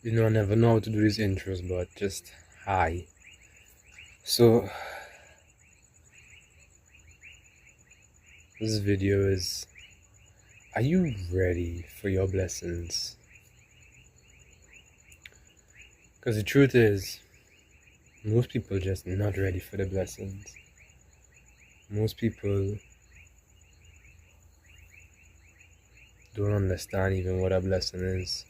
I never know how to do these intros, but just hi. So, this video is, are you ready for your blessings? Because the truth is, most people just not ready for the blessings. Most people don't understand even what a blessing is.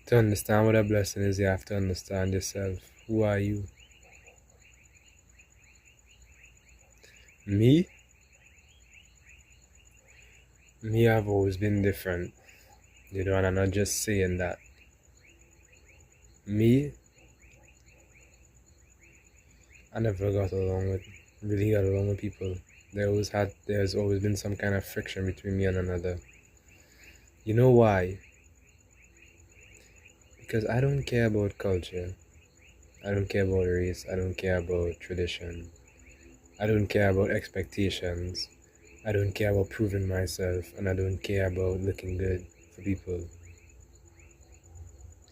To understand what a blessing is, you have to understand yourself. Who are you? Me? Me, I've always been different. And I'm not just saying that. Me, I never really got along with people. There's always been some kind of friction between me and another. You know why? Because I don't care about culture. I don't care about race. I don't care about tradition. I don't care about expectations. I don't care about proving myself, and I don't care about looking good for people.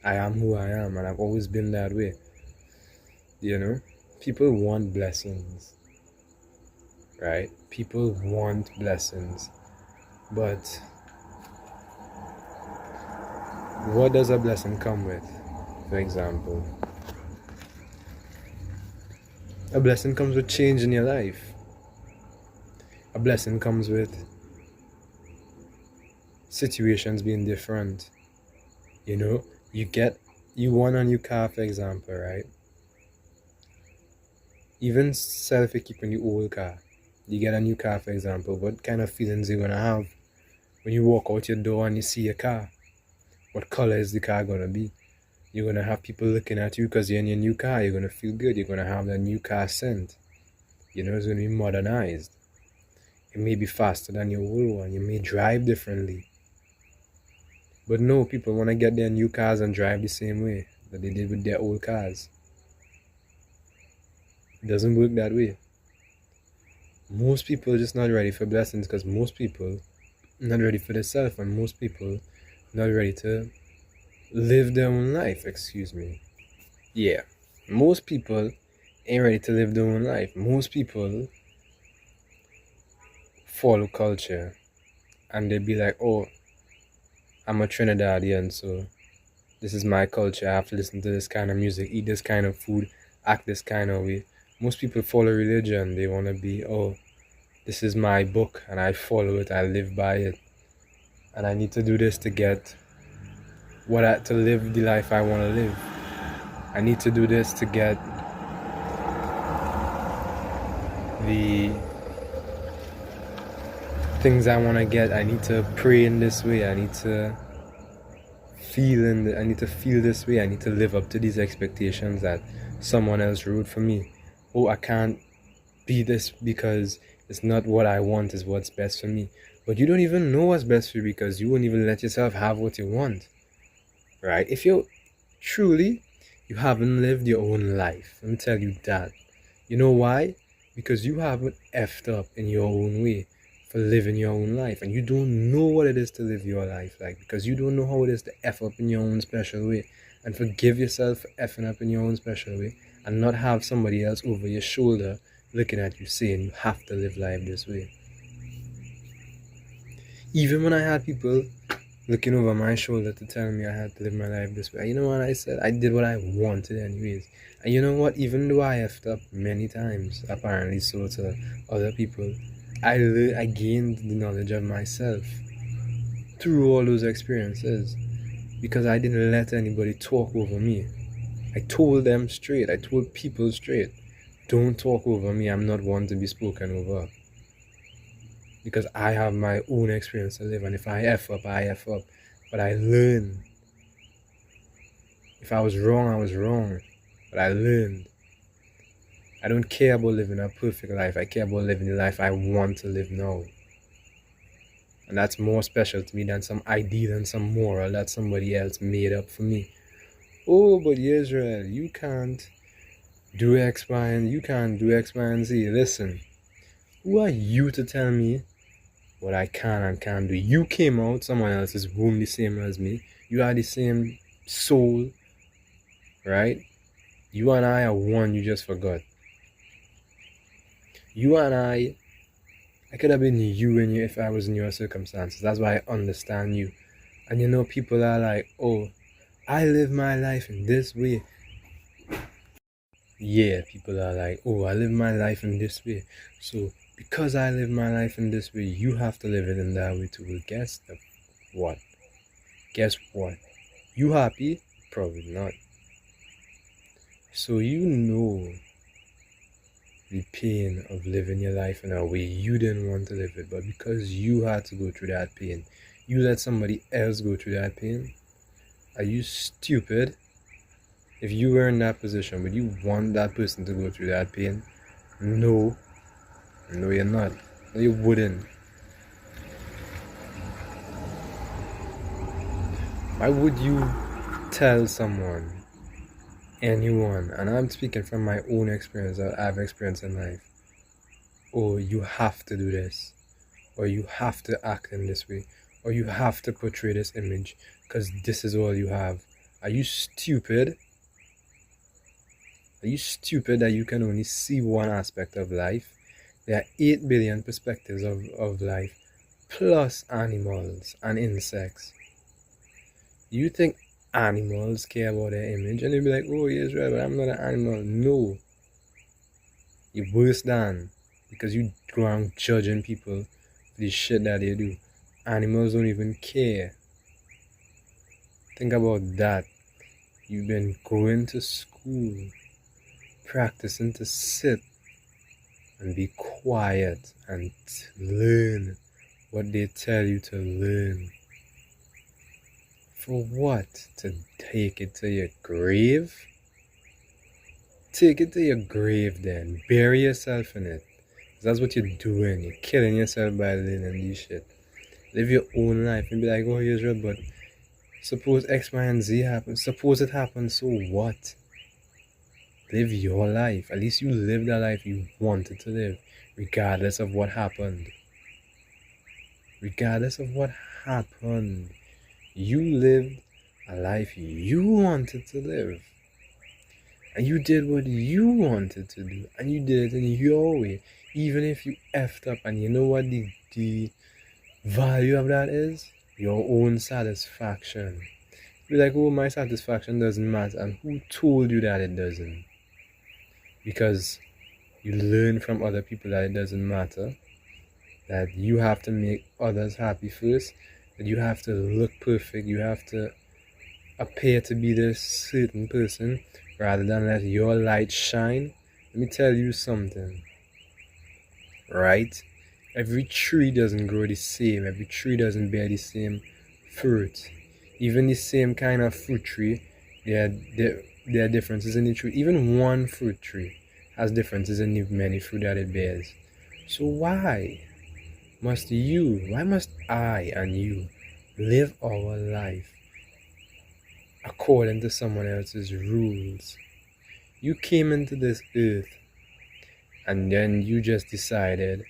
I am who I am, and I've always been that way. People want blessings, right? People want blessings, but what does a blessing come with? For example, a blessing comes with change in your life. A blessing comes with situations being different. You want a new car, for example, right? Even if you keep in the old car, you get a new car, for example, what kind of feelings you're gonna have when you walk out your door and you see a car? What color is the car gonna be? You're gonna have people looking at you because you're in your new car. You're gonna feel good. You're gonna have that new car scent. It's gonna be modernized. It may be faster than your old one. You may drive differently. But no, people wanna get their new cars and drive the same way that they did with their old cars. It doesn't work that way. Most people are just not ready for blessings because most people not ready for themselves, and most people not ready to live their own life. Excuse me. Yeah, most people ain't ready to live their own life. Most people follow culture and they be like, oh, I'm a Trinidadian, so this is my culture. I have to listen to this kind of music, eat this kind of food, act this kind of way. Most people follow religion. They want to be, oh, this is my book and I follow it. I live by it. And I need to do this to get to live the life I want to live. I need to do this to get the things I want to get. I need to pray in this way. I need to feel this way. I need to live up to these expectations that someone else wrote for me. Oh, I can't be this because it's not what I want, is what's best for me. But you don't even know what's best for you because you won't even let yourself have what you want, right? If you haven't lived your own life, let me tell you that. You know why? Because you haven't effed up in your own way for living your own life, and you don't know what it is to live your life like, because you don't know how it is to F up in your own special way, and forgive yourself for effing up in your own special way, and not have somebody else over your shoulder looking at you saying you have to live life this way. Even when I had people looking over my shoulder to tell me I had to live my life this way, you know what I said? I did what I wanted anyways. And you know what? Even though I effed up many times, apparently so to other people, I gained the knowledge of myself through all those experiences, because I didn't let anybody talk over me. I told them straight. I told people straight, don't talk over me. I'm not one to be spoken over, because I have my own experience to live, and if I F up, I F up. But I learn. If I was wrong, I was wrong. But I learned. I don't care about living a perfect life. I care about living the life I want to live now. And that's more special to me than some ideal and some moral that somebody else made up for me. Oh, but Israel, you can't do X, Y, and you can't do X, Y, and Z. Listen, who are you to tell me what I can and can't do. You came out someone else's womb the same as me. You are the same soul, right? You and I are one, you just forgot. You and I could have been you and you if I was in your circumstances. That's why I understand you. And you know, people are like, oh, I live my life in this way. Yeah, people are like, oh, I live my life in this way. So because I live my life in this way, you have to live it in that way too. Well, what? Guess what? You happy? Probably not. So you know the pain of living your life in a way you didn't want to live it, but because you had to go through that pain, you let somebody else go through that pain. Are you stupid? If you were in that position, would you want that person to go through that pain? No. No, you're not. No, you wouldn't. Why would you tell someone, anyone, and I'm speaking from my own experience that I've experienced in life, oh, you have to do this, or you have to act in this way, or you have to portray this image because this is all you have? Are you stupid? Are you stupid that you can only see one aspect of life? There are 8 billion perspectives of life, plus animals and insects. You think animals care about their image? And they'll be like, oh, yes, right, but I'm not an animal. No. You're worse than, because you go around judging people for the shit that they do. Animals don't even care. Think about that. You've been going to school, practicing to sit and be quiet and learn what they tell you to learn. For what? To take it to your grave? Take it to your grave then. Bury yourself in it. That's what you're doing. You're killing yourself by learning this shit. Live your own life and be like, oh, Israel, but suppose X, Y, and Z happens. Suppose it happens, so what? Live your life. At least you live the life you wanted to live, regardless of what happened. Regardless of what happened. You lived a life you wanted to live. And you did what you wanted to do. And you did it in your way. Even if you effed up. And you know what the value of that is? Your own satisfaction. Be like, oh, my satisfaction doesn't matter. And who told you that it doesn't? Because you learn from other people that it doesn't matter. That you have to make others happy first. That you have to look perfect. You have to appear to be this certain person rather than let your light shine. Let me tell you something. Right? Every tree doesn't grow the same. Every tree doesn't bear the same fruit. Even the same kind of fruit tree, there are differences in the tree. Even one fruit tree has differences in the many fruit that it bears. So why must I and you live our life according to someone else's rules? You came into this earth and then you just decided,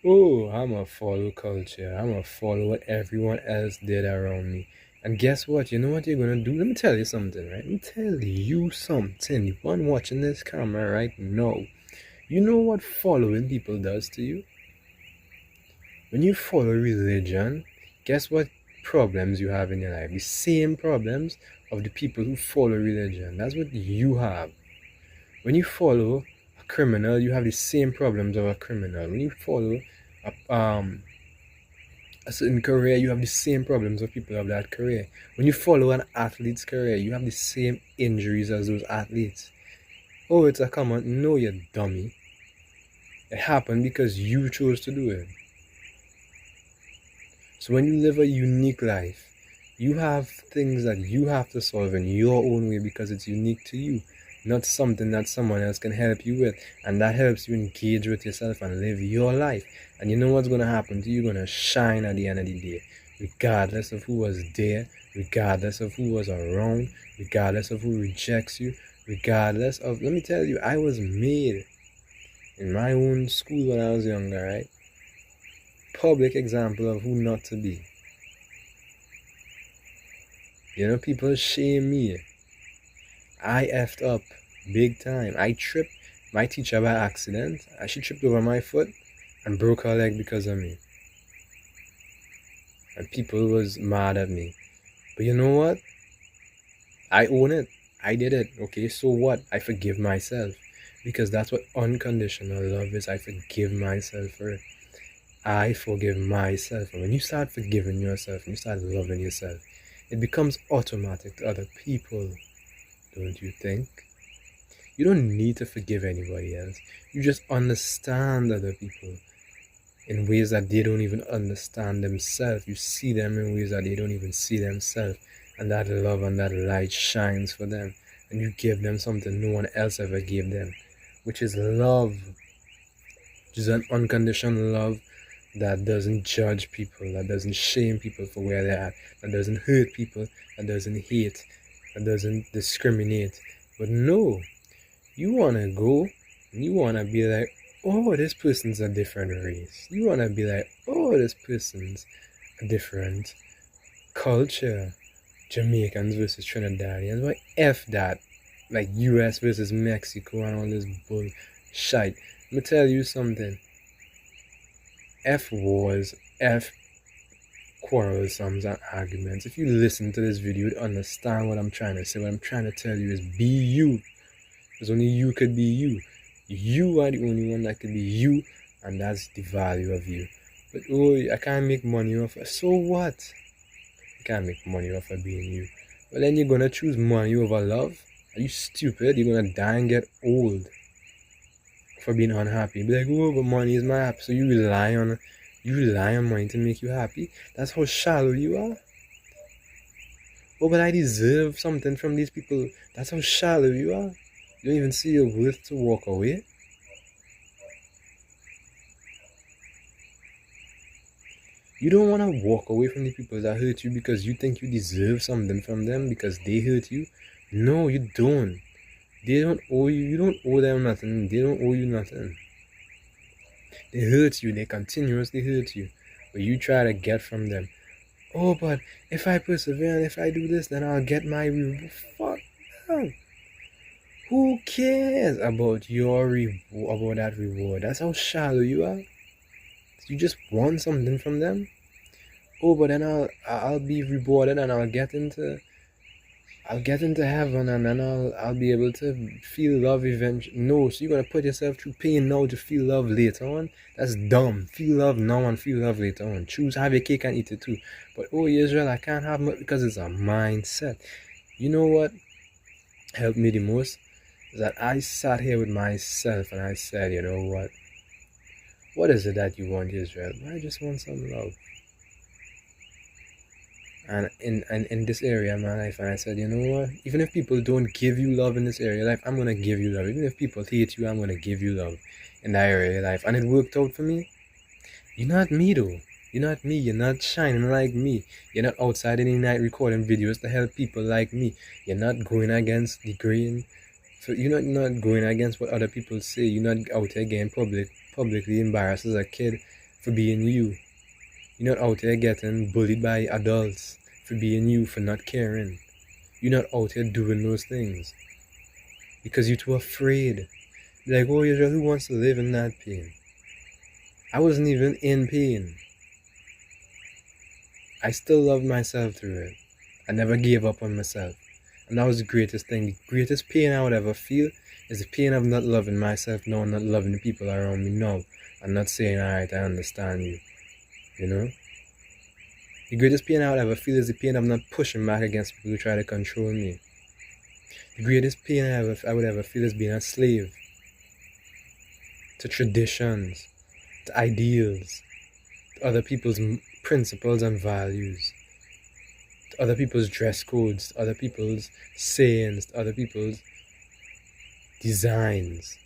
oh, I'm gonna follow culture. I'm gonna follow what everyone else did around me. And guess what? You know what you're gonna do? Let me tell you something, right? Let me tell you something. The one watching this camera right now. You know what following people does to you? When you follow religion, guess what problems you have in your life? The same problems of the people who follow religion. That's what you have. When you follow a criminal, you have the same problems of a criminal. When you follow a certain career, you have the same problems of people of that career. When you follow an athlete's career, you have the same injuries as those athletes. Oh, it's a common. No, you dummy. It happened because you chose to do it. So when you live a unique life, you have things that you have to solve in your own way because it's unique to you, not something that someone else can help you with. And that helps you engage with yourself and live your life. And you know what's going to happen to you? You're going to shine at the end of the day, regardless of who was there, regardless of who was around, regardless of who rejects you, regardless of, let me tell you, I was made in my own school when I was younger, right? public example of who not to be. You know, people shame me. I effed up big time. I tripped my teacher by accident. She tripped over my foot and broke her leg because of me. And people was mad at me. But you know what? I own it. I did it. Okay, so what? I forgive myself. Because that's what unconditional love is. I forgive myself for it. I forgive myself. And when you start forgiving yourself, and you start loving yourself, it becomes automatic to other people. Don't you think? You don't need to forgive anybody else. You just understand other people in ways that they don't even understand themselves. You see them in ways that they don't even see themselves. And that love and that light shines for them. And you give them something no one else ever gave them, which is love. Which is an unconditional love that doesn't judge people, that doesn't shame people for where they're at, that doesn't hurt people, that doesn't hate, that doesn't discriminate. But no, you want to go and you want to be like, oh, this person's a different race. You want to be like, oh, this person's a different culture. Jamaicans versus Trinidadians. Why F that? Like US versus Mexico and all this bullshit. Let me tell you something. F wars, F quarrelsomes and arguments. If you listen to this video, you'd understand what I'm trying to say. What I'm trying to tell you is be you. Because only you could be you. You are the only one that could be you, and that's the value of you. But oh, I can't make money off it. So what? You can't make money off of being you. Well, then you're gonna choose money over love? Are you stupid? You're gonna die and get old for being unhappy. Be like, oh, but money is my happy. So you rely on money to make you happy? That's how shallow you are. Oh, but I deserve something from these people. That's how shallow you are. You don't even see your worth to walk away. You don't want to walk away from the people that hurt you because you think you deserve something from them because they hurt you. No, you don't. They don't owe you. You don't owe them nothing. They don't owe you nothing. They hurt you. They continuously hurt you. But you try to get from them. Oh, but if I persevere and if I do this, then I'll get my reward. Fuck that. Who cares about your about that reward? That's how shallow you are. You just want something from them. Oh, but then I'll be rewarded and I'll get into heaven and then I'll be able to feel love eventually. No, so you're gonna put yourself through pain now to feel love later on? That's dumb. Feel love now and feel love later on. Choose, have your cake and eat it too. But oh, Israel, I can't have much because it's a mindset. You know what helped me the most? Is that I sat here with myself and I said, you know what? What is it that you want, Israel? I just want some love. And in this area of my life, and I said, you know what? Even if people don't give you love in this area of life, I'm gonna give you love. Even if people hate you, I'm gonna give you love in that area of life. And it worked out for me. You're not me though. You're not me. You're not shining like me. You're not outside any night recording videos to help people like me. You're not going against the grain. So you're not going against what other people say. You're not out here getting publicly embarrassed as a kid for being you. You're not out here getting bullied by adults for being you, for not caring. You're not out here doing those things because you're too afraid. Like, oh, Israel, who wants to live in that pain? I wasn't even in pain. I still loved myself through it. I never gave up on myself. And that was the greatest thing. The greatest pain I would ever feel is the pain of not loving myself now, not loving the people around me now, and not saying, alright, I understand you. You know? The greatest pain I would ever feel is the pain of not pushing back against people who try to control me. The greatest pain I would ever feel is being a slave to traditions, to ideals, to other people's principles and values, to other people's dress codes, to other people's sayings, to other people's designs.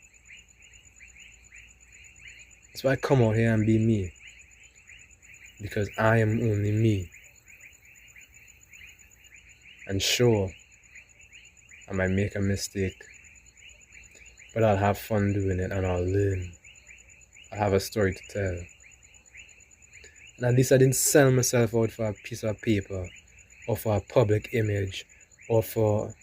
That's why I come out here and be me. Because I am only me. And sure, I might make a mistake, but I'll have fun doing it and I'll learn. I'll have a story to tell. And at least I didn't sell myself out for a piece of paper or for a public image or for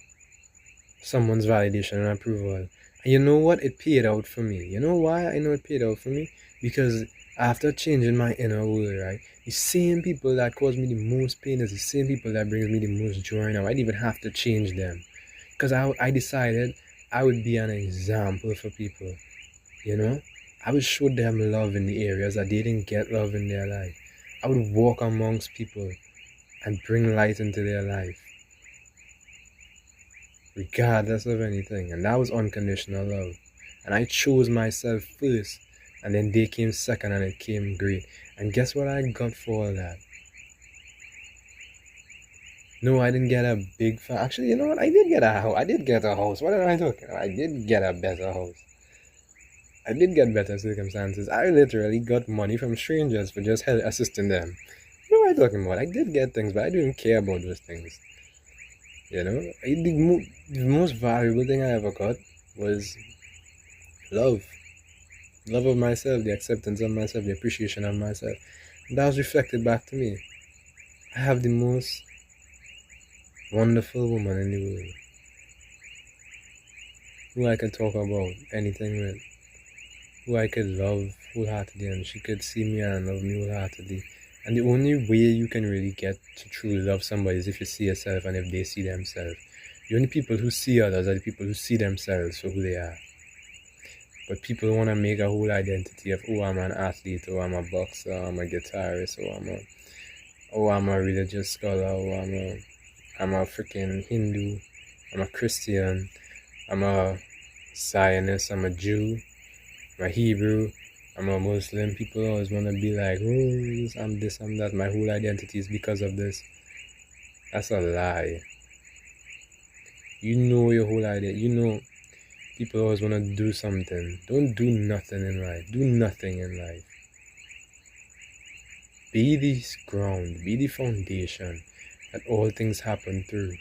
someone's validation and approval. And you know what? It paid out for me. You know why I know it paid out for me? Because after changing my inner world, right, the same people that cause me the most pain is the same people that brings me the most joy now. I didn't even have to change them. Because I decided I would be an example for people. You know? I would show them love in the areas that they didn't get love in their life. I would walk amongst people and bring light into their life, regardless of anything. And that was unconditional love. And I chose myself first, and then they came second, and it came great. And guess what I got for all that? No, I didn't get a big actually, you know what? I did get a house. I did get a house. What am I talking about? I did get a better house. I did get better circumstances. I literally got money from strangers for just assisting them. What am I talking about? I did get things, but I didn't care about those things. You know, the most valuable thing I ever got was love. Love of myself, the acceptance of myself, the appreciation of myself. And that was reflected back to me. I have the most wonderful woman in the world who I could talk about anything with, who I could love wholeheartedly, and she could see me and love me wholeheartedly. And the only way you can really get to truly love somebody is if you see yourself and if they see themselves. The only people who see others are the people who see themselves for who they are. But people want to make a whole identity of, oh, I'm an athlete, or I'm a boxer, or I'm a guitarist, or I'm a religious scholar, or I'm a freaking Hindu, I'm a Christian, I'm a Zionist, I'm a Jew, I'm a Hebrew, I'm a Muslim. People always want to be like, oh, I'm this, I'm that. My whole identity is because of this. That's a lie. You know your whole identity. You know people always want to do something. Don't do nothing in life. Do nothing in life. Be the ground. Be the foundation that all things happen through.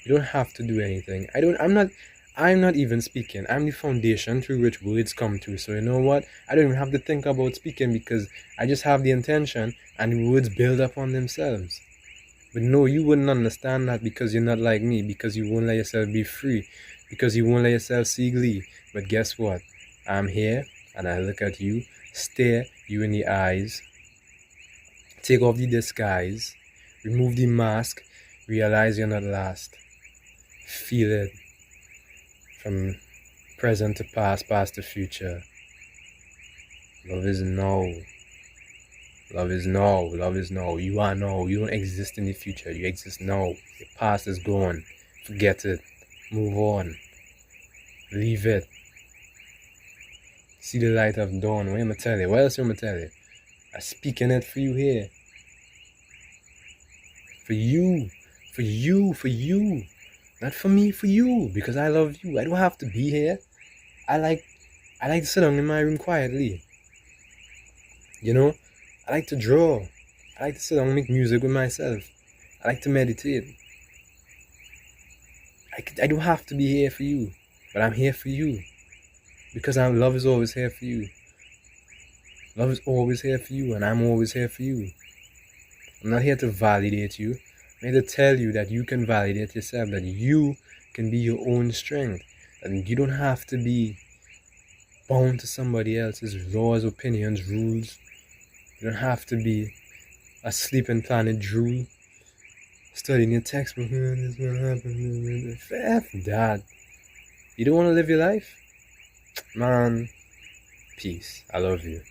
You don't have to do anything. I'm not even speaking. I'm the foundation through which words come through. So you know what? I don't even have to think about speaking because I just have the intention and the words build up on themselves. But no, you wouldn't understand that because you're not like me, because you won't let yourself be free, because you won't let yourself see glee. But guess what? I'm here and I look at you, stare you in the eyes, take off the disguise, remove the mask, realize you're not last. Feel it. From present to past, past to future. Love is now. Love is now. Love is now. You are now. You don't exist in the future. You exist now. Your past is gone. Forget it. Move on. Leave it. See the light of dawn. What am I tell you? What else am I tell you? I'm speaking it for you here. For you. For you. For you. Not for me, for you, because I love you. I don't have to be here. I like to sit down in my room quietly. You know, I like to draw. I like to sit down and make music with myself. I like to meditate. I don't have to be here for you, but I'm here for you. Because love is always here for you. Love is always here for you, and I'm always here for you. I'm not here to validate you. I'm here to tell you that you can validate yourself, that you can be your own strength, and you don't have to be bound to somebody else's laws, opinions, rules. You don't have to be asleep in planet drool, studying your textbook. This will happen. F that. You don't want to live your life? Man, peace. I love you.